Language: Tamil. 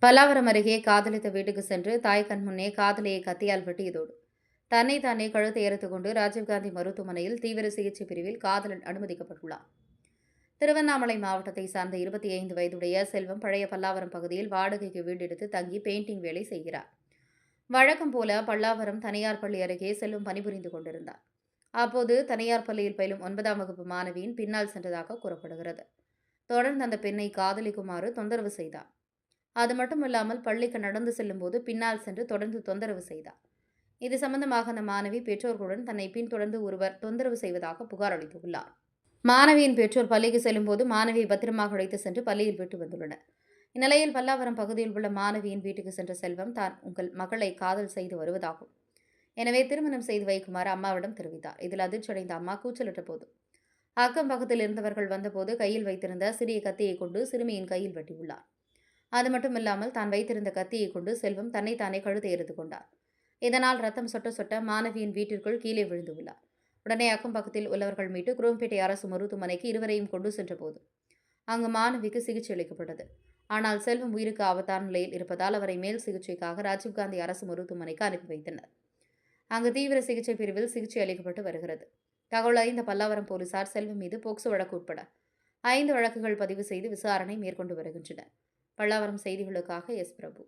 பல்லாவரம் அருகே காதலித்த வீட்டுக்கு சென்று தாய் கண் முன்னே காதலியை கத்தியால் வெட்டியதோடு தன்னை தானே கழுத்தை எரித்துக் கொண்டு ராஜீவ்காந்தி மருத்துவமனையில் தீவிர சிகிச்சை பிரிவில் காதலன் அனுமதிக்கப்பட்டுள்ளார். திருவண்ணாமலை மாவட்டத்தை சார்ந்த 25 வயதுடைய செல்வம் பழைய பல்லாவரம் பகுதியில் வாடகைக்கு வீடு எடுத்து தங்கி பெயிண்டிங் வேலை செய்கிறார். வழக்கம் போல பல்லாவரம் தனியார் பள்ளி அருகே செல்வம் பணிபுரிந்து கொண்டிருந்தார். அப்போது தனியார் பள்ளியில் பயிலும் 9ஆம் வகுப்பு மாணவியின் பின்னால் சென்றதாக கூறப்படுகிறது. தொடர்ந்து அந்த பெண்ணை காதலிக்குமாறு தொந்தரவு செய்தார். அது மட்டுமில்லாமல் பள்ளிக்கு நடந்து செல்லும்போது பின்னால் சென்று தொடர்ந்து தொந்தரவு செய்தார். இது சம்பந்தமாக அந்த மாணவி பெற்றோர்களுடன் தன்னை பின்தொடர்ந்து ஒருவர் தொந்தரவு செய்வதாக புகார் அளித்துள்ளார். மாணவியின் பெற்றோர் பள்ளிக்கு செல்லும்போது மாணவியை பத்திரமாக அழைத்து சென்று பள்ளியில் விட்டு வந்துள்ளனர். இந்நிலையில் பல்லாவரம் பகுதியில் உள்ள மாணவியின் வீட்டுக்கு சென்ற செல்வம் தான் உங்கள் மகளை காதல் செய்து வருவதாகும், எனவே திருமணம் செய்து வைக்குமாறு அம்மாவிடம் தெரிவித்தார். இதில் அதிர்ச்சியடைந்த அம்மா கூச்சலிட்ட போது அக்கம் பக்கத்தில் இருந்தவர்கள் வந்தபோது கையில் வைத்திருந்த சிறிய கத்தியை கொண்டு சிறுமியின் கையில் வெட்டியுள்ளார். அது மட்டுமில்லாமல் தான் வைத்திருந்த கத்தியை கொண்டு செல்வம் தன்னைத்தானே கழுத்தை எரித்துக் கொண்டார். இதனால் ரத்தம் சொட்ட சொட்ட மாணவியின் வீட்டிற்குள் கீழே விழுந்துள்ளார். உடனே அக்கம் பக்கத்தில் உள்ளவர்கள் மீட்டு குரோம்பேட்டை அரசு மருத்துவமனைக்கு இருவரையும் கொண்டு சென்றபோது அங்கு மாணவிக்கு சிகிச்சை அளிக்கப்பட்டது. ஆனால் செல்வம் உயிருக்கு ஆபத்தான நிலையில் இருப்பதால் அவரை மேல் சிகிச்சைக்காக ராஜீவ்காந்தி அரசு மருத்துவமனைக்கு அனுப்பி வைத்தனர். அங்கு தீவிர சிகிச்சை பிரிவில் சிகிச்சை அளிக்கப்பட்டு வருகிறது. தகவல் அறிந்த பல்லாவரம் போலீசார் செல்வம் மீது போக்சோ வழக்கு உட்பட 5 வழக்குகள் பதிவு செய்து விசாரணை மேற்கொண்டு வருகின்றனர். பல்லாவரம் செய்திகளுக்காக எஸ். பிரபு.